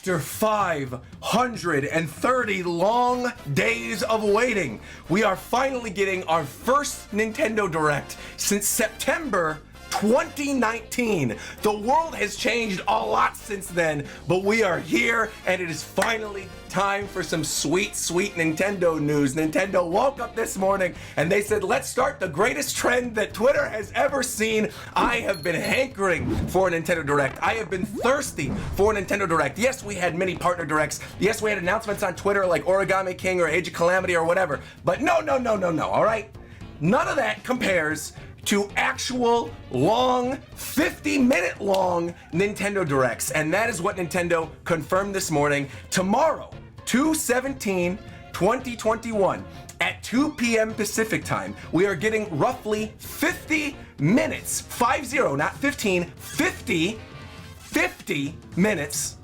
After 530 long days of waiting, we are finally getting our first Nintendo Direct since September 2019. The world has changed a lot since then, but we are here and it is finally time for some sweet Nintendo news. Nintendo woke up this morning and they said, let's start the greatest trend that Twitter has ever seen. I have been hankering for a Nintendo Direct. I have been thirsty for a Nintendo Direct. Yes, we had many partner directs. Yes, we had announcements on Twitter like Origami King or Age of Calamity or whatever. But no, all right? None of that compares to actual long, 50-minute long Nintendo Directs. And that is what Nintendo confirmed this morning. Tomorrow, 2/17/2021, at 2 p.m. Pacific time, we are getting roughly 50 minutes, 50, not 15, 50 minutes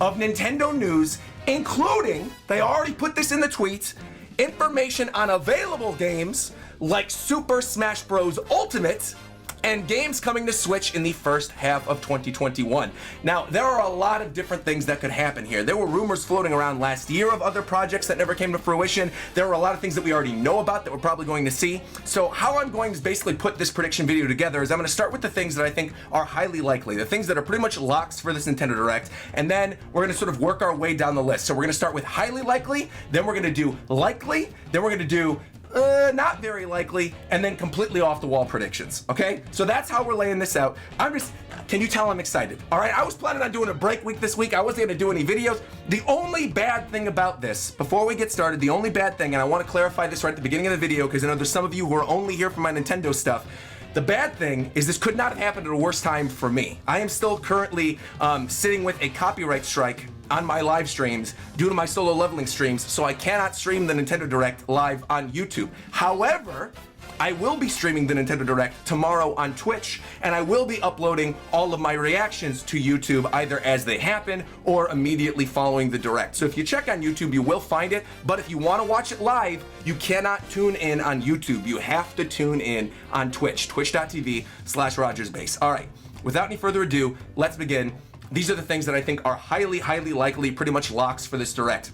of Nintendo news, including, they already put this in the tweets, information on available games like Super Smash Bros. Ultimate and games coming to Switch in the first half of 2021. Now, there are a lot of different things that could happen here. There were rumors floating around last year of other projects that never came to fruition. There were a lot of things that we already know about that we're probably going to see. So how I'm going to basically put this prediction video together is I'm going to start with the things that I think are highly likely, the things that are pretty much locks for this Nintendo Direct, and then we're going to sort of work our way down the list. So we're going to start with highly likely, then we're going to do likely, then we're going to do not very likely, and then completely off the wall predictions, okay? So that's how we're laying this out. Can you tell I'm excited? All right, I was planning on doing a break week this week. I wasn't gonna do any videos. The only bad thing about this, before we get started, the only bad thing, and I wanna clarify this right at the beginning of the video, because I know there's some of you who are only here for my Nintendo stuff. The bad thing is this could not have happened at a worse time for me. I am still currently sitting with a copyright strike on my live streams due to my solo leveling streams, so I cannot stream the Nintendo Direct live on YouTube. However, I will be streaming the Nintendo Direct tomorrow on Twitch, and I will be uploading all of my reactions to YouTube either as they happen or immediately following the Direct. So if you check on YouTube, you will find it, but if you want to watch it live, you cannot tune in on YouTube. You have to tune in on Twitch, twitch.tv/RogersBase. All right, without any further ado, let's begin. These are the things that I think are highly likely, pretty much locks for this Direct.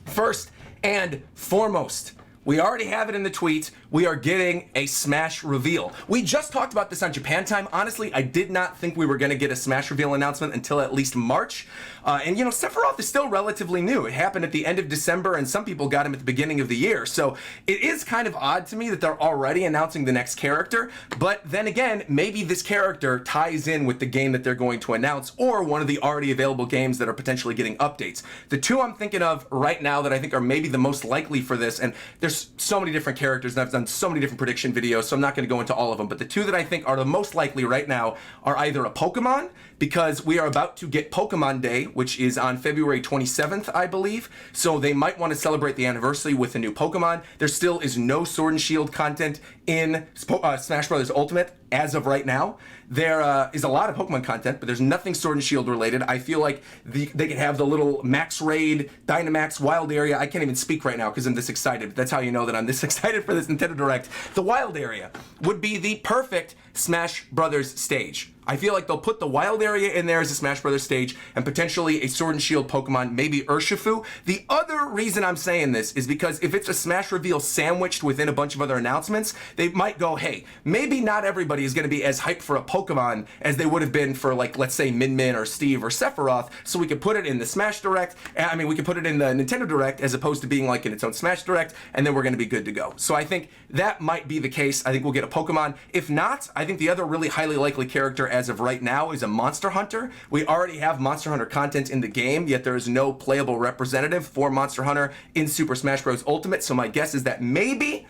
First and foremost, we already have it in the tweet. We are getting a Smash reveal. We just talked about this on Japan time. Honestly, I did not think we were going to get a Smash reveal announcement until at least March. And you know, Sephiroth is still relatively new. It happened at the end of December, and some people got him at the beginning of the year. So it is kind of odd to me that they're already announcing the next character. But then again, maybe this character ties in with the game that they're going to announce, or one of the already available games that are potentially getting updates. The two I'm thinking of right now that I think are maybe the most likely for this, and there's so many different characters, and I've done so many different prediction videos, so I'm not going to go into all of them, but the two that I think are the most likely right now are either a Pokemon, because we are about to get Pokemon Day, which is on February 27th, I believe, so they might want to celebrate the anniversary with a new Pokemon. There still is no Sword and Shield content in Smash Bros. Ultimate as of right now. There is a lot of Pokemon content, but there's nothing Sword and Shield related. I feel like they can have the little Max Raid, Dynamax, Wild Area. I can't even speak right now because I'm this excited. That's how you know that I'm this excited for this Nintendo Direct. The Wild Area would be the perfect Smash Brothers stage. I feel like they'll put the Wild Area in there as a Smash Brothers stage and potentially a Sword and Shield Pokemon, maybe Urshifu. The other reason I'm saying this is because if it's a Smash reveal sandwiched within a bunch of other announcements, they might go, hey, maybe not everybody is going to be as hyped for a Pokemon as they would have been for, like, let's say Min Min or Steve or Sephiroth, so we could put it in the Smash Direct, we could put it in the Nintendo Direct as opposed to being like in its own Smash Direct, and then we're going to be good to go. So I think that might be the case. I think we'll get a Pokemon. If not, I think the other really highly likely character as of right now is a Monster Hunter. We already have Monster Hunter content in the game, yet there is no playable representative for Monster Hunter in Super Smash Bros. Ultimate, so my guess is that maybe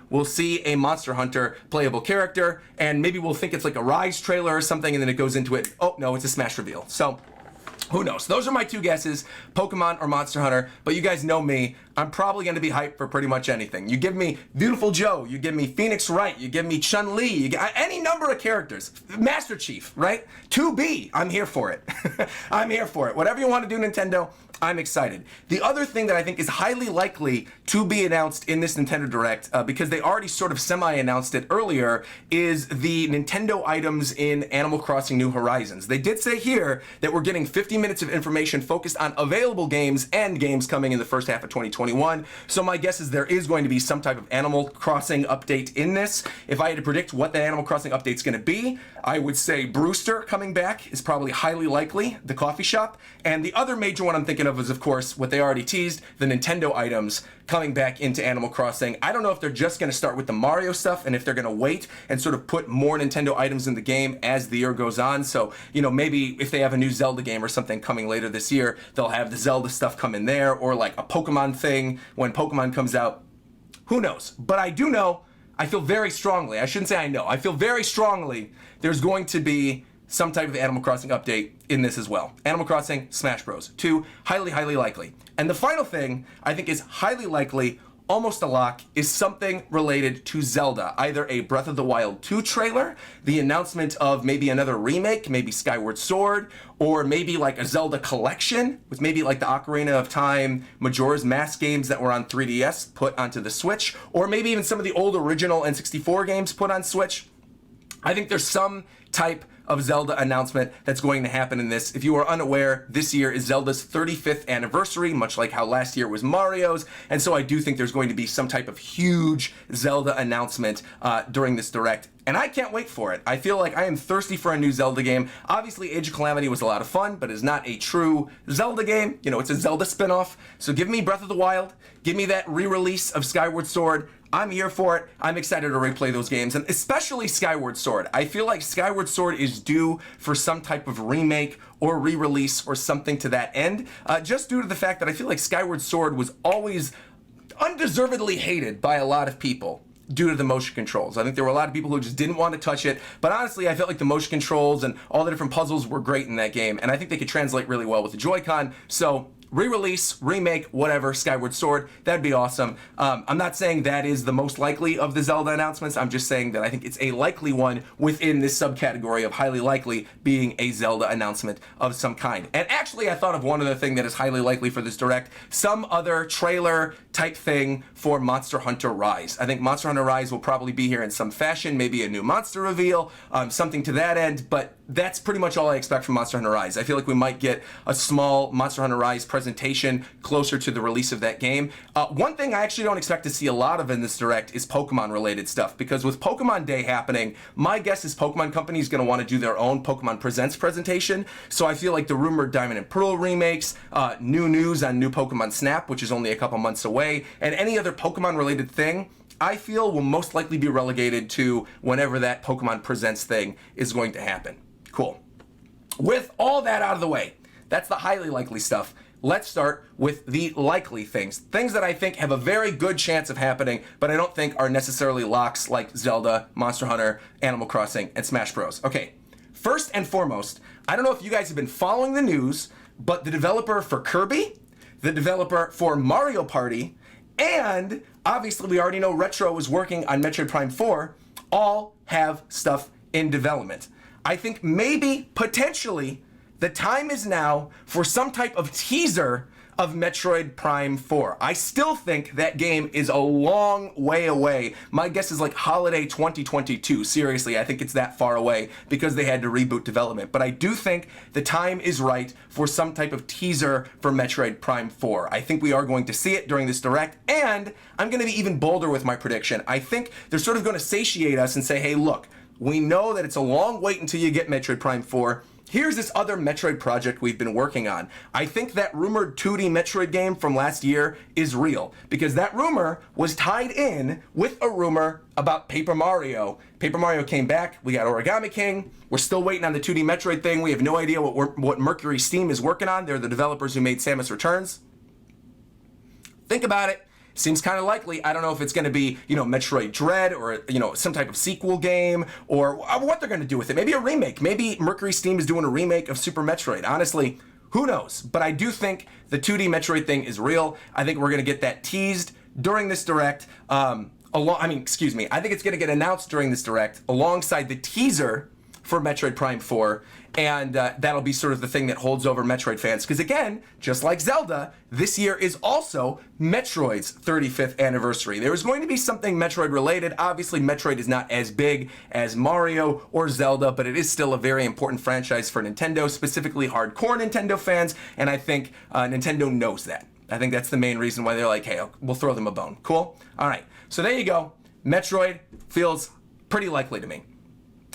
we'll see a Monster Hunter playable character, and maybe we'll think it's like a Rise trailer or something, and then it goes into it, oh no, it's a Smash reveal. So who knows? Those are my two guesses, Pokemon or Monster Hunter, but you guys know me. I'm probably going to be hyped for pretty much anything. You give me Beautiful Joe, you give me Phoenix Wright, you give me Chun-Li, you get any number of characters. Master Chief, right? 2B, I'm here for it. I'm here for it. Whatever you want to do, Nintendo, I'm excited. The other thing that I think is highly likely to be announced in this Nintendo Direct, because they already sort of semi-announced it earlier, is the Nintendo items in Animal Crossing New Horizons. They did say here that we're getting 50 50 minutes of information focused on available games and games coming in the first half of 2021. So my guess is there is going to be some type of Animal Crossing update in this. If I had to predict what the Animal Crossing update's going to be, I would say Brewster coming back is probably highly likely, the coffee shop. And the other major one I'm thinking of is, of course, what they already teased, the Nintendo items coming back into Animal Crossing. I don't know if they're just going to start with the Mario stuff and if they're going to wait and sort of put more Nintendo items in the game as the year goes on. So, you know, maybe if they have a new Zelda game or something coming later this year, they'll have the Zelda stuff come in there, or like a Pokemon thing when Pokemon comes out. Who knows? But I do know, I feel very strongly, I shouldn't say I know, I feel very strongly there's going to be some type of Animal Crossing update in this as well. Animal Crossing, Smash Bros. 2, highly, highly likely. And the final thing I think is highly likely, almost a lock, is something related to Zelda. Either a Breath of the Wild 2 trailer, the announcement of maybe another remake, maybe Skyward Sword, or maybe like a Zelda collection with maybe like the Ocarina of Time, Majora's Mask games that were on 3DS put onto the Switch, or maybe even some of the old original N64 games put on Switch. I think there's some type of Zelda announcement that's going to happen in this. If you are unaware, this year is Zelda's 35th anniversary, much like how last year was Mario's, and so I do think there's going to be some type of huge Zelda announcement during this Direct. And I can't wait for it. I feel like I am thirsty for a new Zelda game. Obviously, Age of Calamity was a lot of fun, but is not a true Zelda game. You know, it's a Zelda spinoff. So give me Breath of the Wild. Give me that re-release of Skyward Sword. I'm here for it. I'm excited to replay those games, and especially Skyward Sword. I feel like Skyward Sword is due for some type of remake or re-release or something to that end, just due to the fact that I feel like Skyward Sword was always undeservedly hated by a lot of people due to the motion controls. I think there were a lot of people who just didn't want to touch it, but honestly, I felt like the motion controls and all the different puzzles were great in that game, and I think they could translate really well with the Joy-Con. So re-release, remake, whatever, Skyward Sword, that'd be awesome. I'm not saying that is the most likely of the Zelda announcements. I'm just saying that I think it's a likely one within this subcategory of highly likely being a Zelda announcement of some kind. And actually, I thought of one other thing that is highly likely for this Direct, some other trailer type thing for Monster Hunter Rise. I think Monster Hunter Rise will probably be here in some fashion, maybe a new monster reveal, something to that end, but that's pretty much all I expect from Monster Hunter Rise. I feel like we might get a small Monster Hunter Rise presentation closer to the release of that game. One thing I actually don't expect to see a lot of in this Direct is Pokemon related stuff, because with Pokemon Day happening, my guess is Pokemon Company is going to want to do their own Pokemon Presents presentation. So I feel like the rumored Diamond and Pearl remakes, new news on new Pokemon Snap, which is only a couple months away, and any other Pokemon related thing, I feel will most likely be relegated to whenever that Pokemon Presents thing is going to happen. Cool. With all that out of the way, that's the highly likely stuff. Let's start with the likely things. Things that I think have a very good chance of happening, but I don't think are necessarily locks like Zelda, Monster Hunter, Animal Crossing, and Smash Bros. Okay, first and foremost, I don't know if you guys have been following the news, but the developer for Kirby, the developer for Mario Party, and obviously we already know Retro is working on Metroid Prime 4, all have stuff in development. I think maybe, potentially, the time is now for some type of teaser of Metroid Prime 4. I still think that game is a long way away. My guess is like holiday 2022. Seriously, I think it's that far away because they had to reboot development. But I do think the time is right for some type of teaser for Metroid Prime 4. I think we are going to see it during this Direct, and I'm going to be even bolder with my prediction. I think they're sort of going to satiate us and say, hey, look, we know that it's a long wait until you get Metroid Prime 4. Here's this other Metroid project we've been working on. I think that rumored 2D Metroid game from last year is real, because that rumor was tied in with a rumor about Paper Mario. Paper Mario came back, we got Origami King, we're still waiting on the 2D Metroid thing, we have no idea what Mercury Steam is working on. They're the developers who made Samus Returns. Think about it. Seems kind of likely. I don't know if it's going to be, Metroid Dread or, some type of sequel game or what they're going to do with it. Maybe a remake. Maybe Mercury Steam is doing a remake of Super Metroid. Honestly, who knows? But I do think the 2D Metroid thing is real. I think we're going to get that teased during this Direct. I think it's going to get announced during this Direct alongside the teaser for Metroid Prime 4, and that'll be sort of the thing that holds over Metroid fans. Because again, just like Zelda, this year is also Metroid's 35th anniversary. There is going to be something Metroid related. Obviously, Metroid is not as big as Mario or Zelda, but it is still a very important franchise for Nintendo, specifically hardcore Nintendo fans, and I think Nintendo knows that. I think that's the main reason why they're like, hey, we'll throw them a bone. Cool? All right, so there you go. Metroid feels pretty likely to me.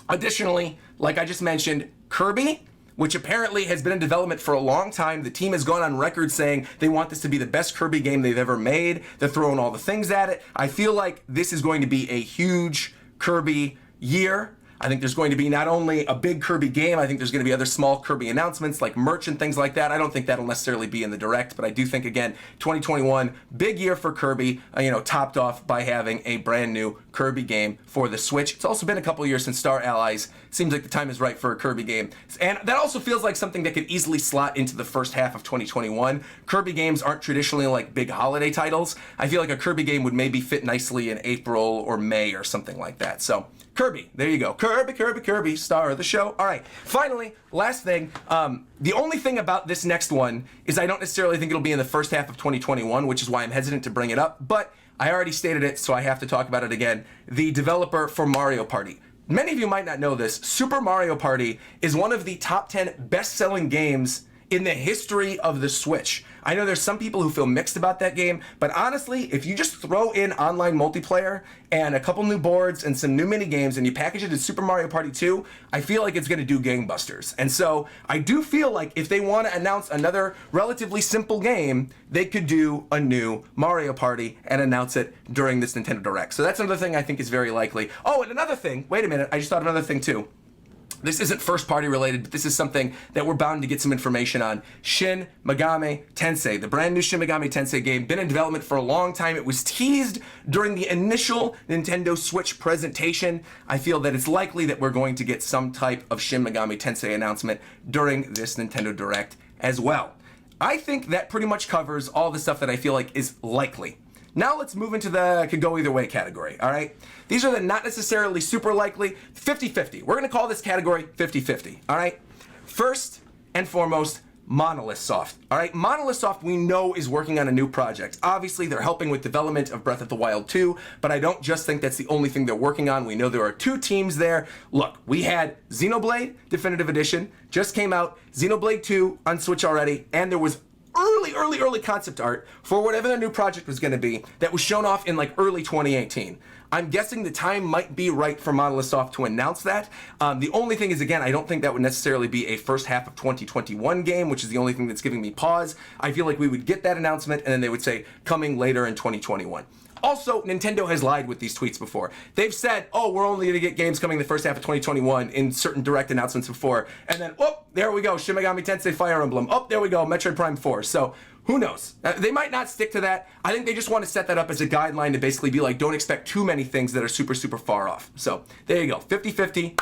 Additionally, like I just mentioned, Kirby, which apparently has been in development for a long time. The team has gone on record saying they want this to be the best Kirby game they've ever made. They're throwing all the things at it. I feel like this is going to be a huge Kirby year. I think there's going to be not only a big Kirby game, I think there's going to be other small Kirby announcements like merch and things like that. I don't think that'll necessarily be in the Direct, but I do think, again, 2021, big year for Kirby, topped off by having a brand new Kirby game for the Switch. It's also been a couple years since Star Allies. Seems like the time is right for a Kirby game. And that also feels like something that could easily slot into the first half of 2021. Kirby games aren't traditionally like big holiday titles. I feel like a Kirby game would maybe fit nicely in April or May or something like that. So Kirby, there you go. Kirby, star of the show. All right, finally, last thing. The only thing about this next one is I don't necessarily think it'll be in the first half of 2021, which is why I'm hesitant to bring it up, but I already stated it, so I have to talk about it again. The developer for Mario Party. Many of you might not know this. Super Mario Party is one of the top 10 best-selling games in the history of the Switch. I know there's some people who feel mixed about that game, but honestly, if you just throw in online multiplayer and a couple new boards and some new mini games and you package it in Super Mario Party 2, I feel like it's gonna do gangbusters. And so I do feel like if they want to announce another relatively simple game, they could do a new Mario Party and announce it during this Nintendo Direct. So that's another thing I think is very likely. Oh, and another thing, wait a minute, I just thought of another thing too. This isn't first party related, but this is something that we're bound to get some information on. Shin Megami Tensei, the brand new Shin Megami Tensei game, been in development for a long time. It was teased during the initial Nintendo Switch presentation. I feel that it's likely that we're going to get some type of Shin Megami Tensei announcement during this Nintendo Direct as well. I think that pretty much covers all the stuff that I feel like is likely. Now let's move into the could go either way category, all right? These are the not necessarily super likely, 50-50. We're gonna call this category 50-50, all right? First and foremost, Monolith Soft, all right? Monolith Soft we know is working on a new project. Obviously, they're helping with development of Breath of the Wild 2, but I don't just think that's the only thing they're working on. We know there are two teams there. Look, we had Xenoblade Definitive Edition, just came out, Xenoblade 2 on Switch already, and there was early concept art for whatever their new project was going to be that was shown off in like early 2018. I'm guessing the time might be right for Monolith Soft to announce that. The only thing is, again, I don't think that would necessarily be a first half of 2021 game, which is the only thing that's giving me pause. I feel like we would get that announcement and then they would say coming later in 2021. Also, Nintendo has lied with these tweets before. They've said, oh, we're only going to get games coming the first half of 2021 in certain direct announcements before. And then, oh, there we go, Shin Megami Tensei Fire Emblem. Oh, there we go, Metroid Prime 4. So, who knows? They might not stick to that. I think they just want to set that up as a guideline to basically be like, don't expect too many things that are super far off. So, there you go, 50-50.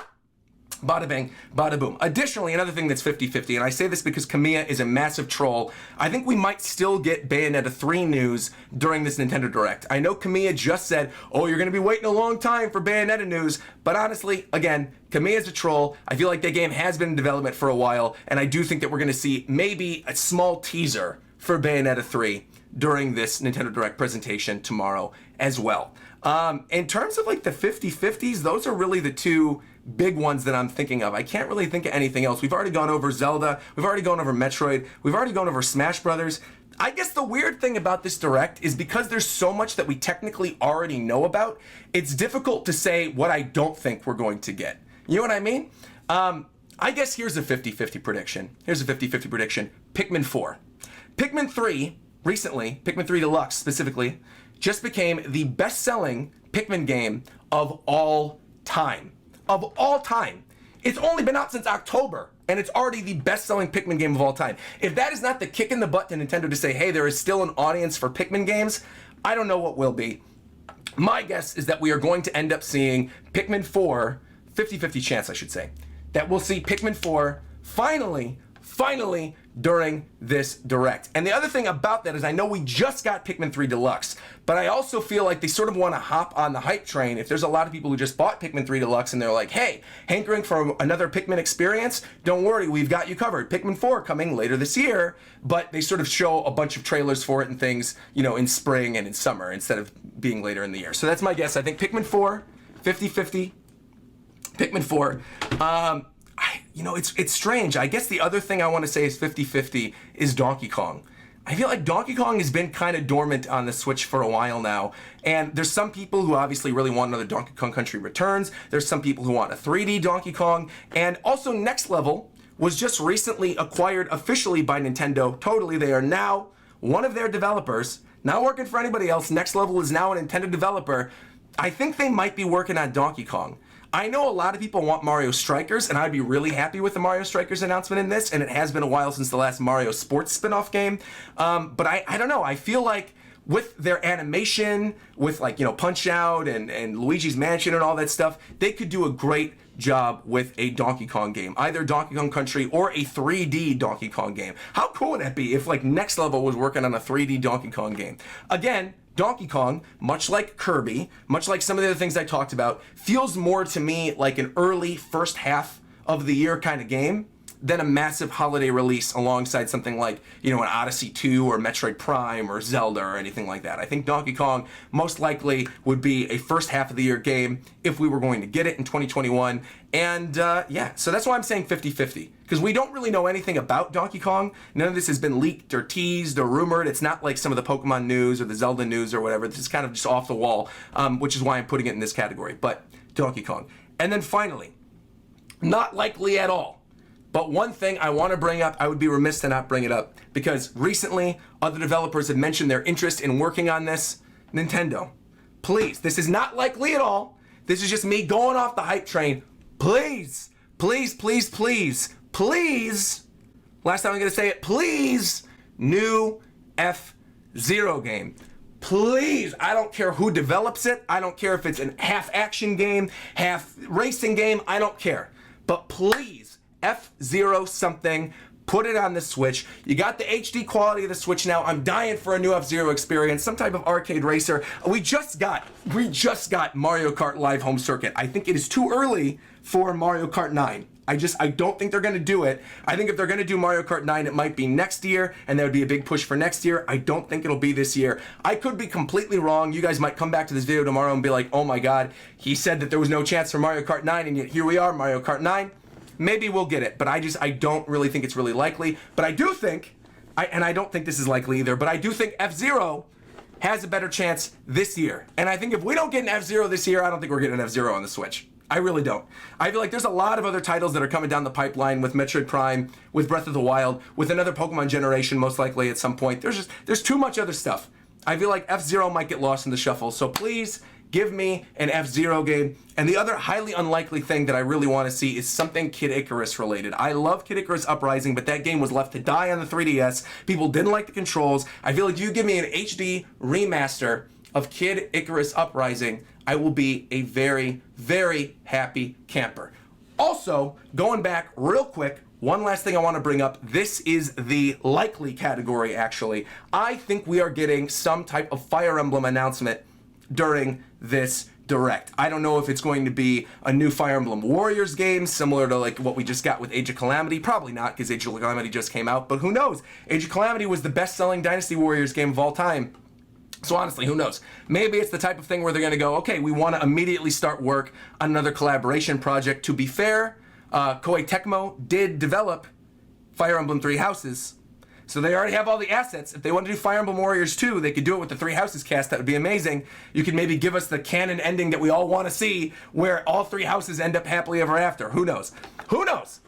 Bada bing, bada boom. Additionally, another thing that's 50-50, and I say this because Kamiya is a massive troll, I think we might still get Bayonetta 3 news during this Nintendo Direct. I know Kamiya just said, oh, you're going to be waiting a long time for Bayonetta news, but honestly, again, Kamiya's a troll. I feel like the game has been in development for a while, and I do think that we're going to see maybe a small teaser for Bayonetta 3 during this Nintendo Direct presentation tomorrow as well. In terms of like the 50-50s, those are really the two big ones that I'm thinking of. I can't really think of anything else. We've already gone over Zelda, we've already gone over Metroid, we've already gone over Smash Brothers. I guess the weird thing about this Direct is because there's so much that we technically already know about, it's difficult to say what I don't think we're going to get. You know what I mean? I guess here's a 50-50 prediction. Pikmin 4. Pikmin 3, recently, Pikmin 3 Deluxe specifically, just became the best-selling Pikmin game of all time. Of all time. It's only been out since October, and it's already the best-selling Pikmin game of all time. If that is not the kick in the butt to Nintendo to say, hey, there is still an audience for Pikmin games, I don't know what will be. My guess is that we are going to end up seeing Pikmin 4, 50-50 chance I should say, that we'll see Pikmin 4 finally finally during this direct. And the other thing about that is I know we just got Pikmin 3 Deluxe, but I also feel like they sort of want to hop on the hype train. If there's a lot of people who just bought Pikmin 3 Deluxe and they're like, hey, hankering for another Pikmin experience, don't worry, we've got you covered. Pikmin 4 coming later this year, but they sort of show a bunch of trailers for it and things, you know, in spring and in summer instead of being later in the year. So that's my guess. I think Pikmin 4, 50-50, Pikmin 4. You know, it's strange. I guess the other thing I want to say is 50-50 is Donkey Kong. I feel like Donkey Kong has been kind of dormant on the Switch for a while now. And there's some people who obviously really want another Donkey Kong Country Returns. There's some people who want a 3D Donkey Kong. And also Next Level was just recently acquired officially by Nintendo. Totally, they are now one of their developers. Not working for anybody else. Next Level is now a Nintendo developer. I think they might be working on Donkey Kong. I know a lot of people want Mario Strikers, and I'd be really happy with the Mario Strikers announcement in this, and it has been a while since the last Mario Sports spin-off game. But I don't know, I feel like with their animation, with like, you know, Punch-Out and Luigi's Mansion and all that stuff, they could do a great job with a Donkey Kong game, either Donkey Kong Country or a 3D Donkey Kong game. How cool would that be if like Next Level was working on a 3D Donkey Kong game? Again, Donkey Kong, much like Kirby, much like some of the other things I talked about, feels more to me like an early first half of the year kind of game than a massive holiday release alongside something like, you know, an Odyssey 2 or Metroid Prime or Zelda or anything like that. I think Donkey Kong most likely would be a first half of the year game if we were going to get it in 2021. And yeah, so that's why I'm saying 50-50. Because we don't really know anything about Donkey Kong. None of this has been leaked or teased or rumored. It's not like some of the Pokemon news or the Zelda news or whatever. This is kind of just off the wall, which is why I'm putting it in this category. But Donkey Kong. And then finally, not likely at all. But one thing I want to bring up, I would be remiss to not bring it up, because recently other developers have mentioned their interest in working on this. Nintendo, please, this is not likely at all. This is just me going off the hype train. Please, please, please, please, please, last time I'm going to say it, please, new F-Zero game. Please, I don't care who develops it. I don't care if it's a half action game, half racing game. I don't care. But please, F-Zero something, put it on the Switch. You got the HD quality of the Switch now. I'm dying for a new F-Zero experience, some type of arcade racer. We just got Mario Kart Live Home Circuit. I think it is too early for Mario Kart 9. I don't think they're going to do it. I think if they're going to do Mario Kart 9, it might be next year, and that would be a big push for next year. I don't think it'll be this year. I could be completely wrong. You guys might come back to this video tomorrow and be like, oh my god, he said that there was no chance for Mario Kart 9, and yet here we are, Mario Kart 9. Maybe we'll get it, but I don't really think it's really likely. But I do think, and I don't think this is likely either, but I do think F-Zero has a better chance this year. And I think if we don't get an F-Zero this year, I don't think we're getting an F-Zero on the Switch. I really don't. I feel like there's a lot of other titles that are coming down the pipeline with Metroid Prime, with Breath of the Wild, with another Pokemon generation most likely at some point. There's too much other stuff. I feel like F-Zero might get lost in the shuffle. So please, give me an F-Zero game. And the other highly unlikely thing that I really want to see is something Kid Icarus related. I love Kid Icarus Uprising, but that game was left to die on the 3DS. People didn't like the controls. I feel like you give me an HD remaster of Kid Icarus Uprising, I will be a very, very happy camper. Also, going back real quick, one last thing I want to bring up. This is the likely category, actually. I think we are getting some type of Fire Emblem announcement during this direct. I don't know if it's going to be a new Fire Emblem Warriors game, similar to like what we just got with Age of Calamity. Probably not, because Age of Calamity just came out, but who knows? Age of Calamity was the best-selling Dynasty Warriors game of all time. So honestly, who knows? Maybe it's the type of thing where they're going to go, okay, we want to immediately start work on another collaboration project. To be fair, Koei Tecmo did develop Fire Emblem Three Houses, so they already have all the assets. If they want to do Fire Emblem Warriors 2, they could do it with the Three Houses cast. That would be amazing. You could maybe give us the canon ending that we all want to see, where all three houses end up happily ever after. Who knows? Who knows?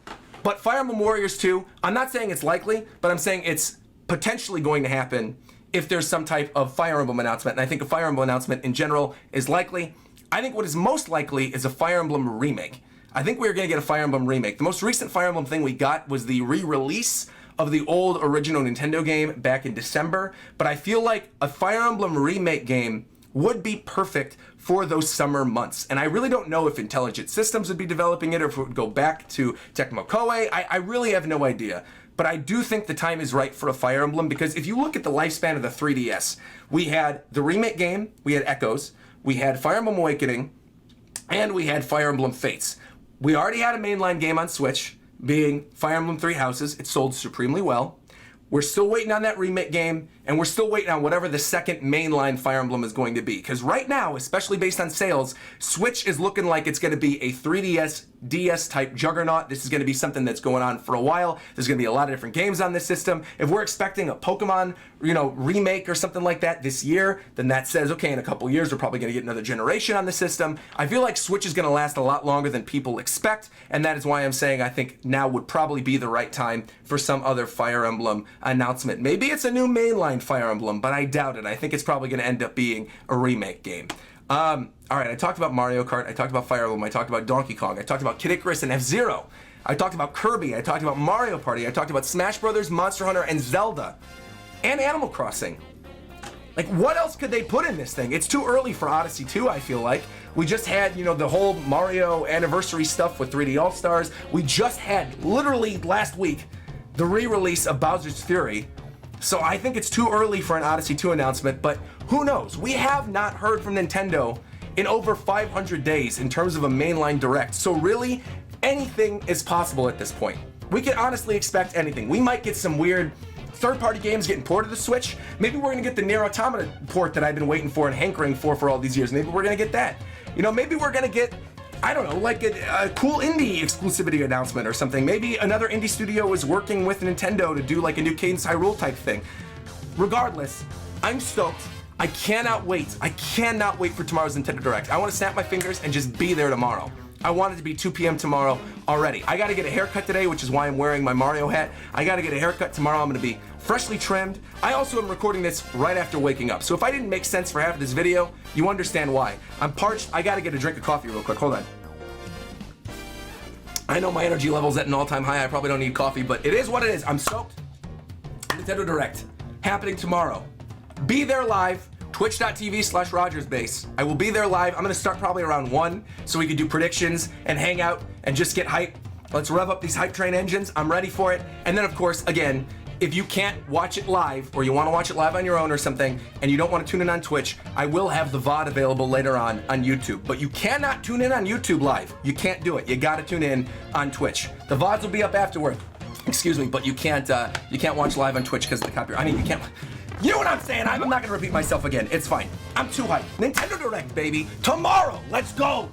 But Fire Emblem Warriors 2, I'm not saying it's likely, but I'm saying it's potentially going to happen if there's some type of Fire Emblem announcement. And I think a Fire Emblem announcement in general is likely. I think what is most likely is a Fire Emblem remake. I think we're going to get a Fire Emblem remake. The most recent Fire Emblem thing we got was the re-release of the old original Nintendo game back in December, but I feel like a Fire Emblem remake game would be perfect for those summer months. And I really don't know if Intelligent Systems would be developing it or if it would go back to Tecmo Koei. I really have no idea. but I do think the time is right for a Fire Emblem, because if you look at the lifespan of the 3DS, we had the remake game, we had Echoes, we had Fire Emblem Awakening, and we had Fire Emblem Fates. We already had a mainline game on Switch, being Fire Emblem Three Houses. It sold supremely well. We're still waiting on that remake game, and we're still waiting on whatever the second mainline Fire Emblem is going to be. Because right now, especially based on sales, Switch is looking like it's going to be a 3DS, DS-type juggernaut. This is going to be something that's going on for a while. There's going to be a lot of different games on this system. If we're expecting a Pokemon, remake or something like that this year, then that says, okay, in a couple years, we're probably going to get another generation on the system. I feel like Switch is going to last a lot longer than people expect, and that is why I'm saying I think now would probably be the right time for some other Fire Emblem announcement. Maybe it's a new mainline Fire Emblem, but I doubt it. I think it's probably going to end up being a remake game. All right, I talked about Mario Kart, I talked about Fire Emblem, I talked about Donkey Kong, I talked about Kid Icarus and F-Zero, I talked about Kirby, I talked about Mario Party, I talked about Smash Brothers, Monster Hunter, and Zelda, and Animal Crossing. Like, what else could they put in this thing? It's too early for Odyssey 2, I feel like. We just had, the whole Mario anniversary stuff with 3D All-Stars. We just had, literally last week, the re-release of Bowser's Fury. So I think it's too early for an Odyssey 2 announcement, but who knows? We have not heard from Nintendo in over 500 days in terms of a mainline direct. So really, anything is possible at this point. We can honestly expect anything. We might get some weird third-party games getting ported to the Switch. Maybe we're gonna get the Nier Automata port that I've been waiting for and hankering for all these years. Maybe we're gonna get that. Maybe we're gonna get, I don't know, like a cool indie exclusivity announcement or something. Maybe another indie studio is working with Nintendo to do like a new Cadence Hyrule type thing. Regardless, I'm stoked. I cannot wait. I cannot wait for tomorrow's Nintendo Direct. I want to snap my fingers and just be there tomorrow. I want it to be 2 p.m. tomorrow already. I gotta get a haircut today, which is why I'm wearing my Mario hat. I gotta get a haircut tomorrow. I'm gonna be freshly trimmed. I also am recording this right after waking up. So if I didn't make sense for half of this video, you understand why. I'm parched. I gotta get a drink of coffee real quick. Hold on. I know my energy level's at an all-time high. I probably don't need coffee, but it is what it is. I'm stoked. Nintendo Direct happening tomorrow. Be there live. Twitch.tv/RogersBase. I will be there live. I'm gonna start probably around 1 so we can do predictions and hang out and just get hype. Let's rev up these hype train engines. I'm ready for it. And then of course, again, if you can't watch it live or you wanna watch it live on your own or something and you don't wanna tune in on Twitch, I will have the VOD available later on YouTube. But you cannot tune in on YouTube live. You can't do it. You gotta tune in on Twitch. The VODs will be up afterward. Excuse me, but you can't watch live on Twitch because of the copyright. You can't. You know what I'm saying? I'm not gonna repeat myself again. It's fine. I'm too hyped. Nintendo Direct, baby. Tomorrow. Let's go.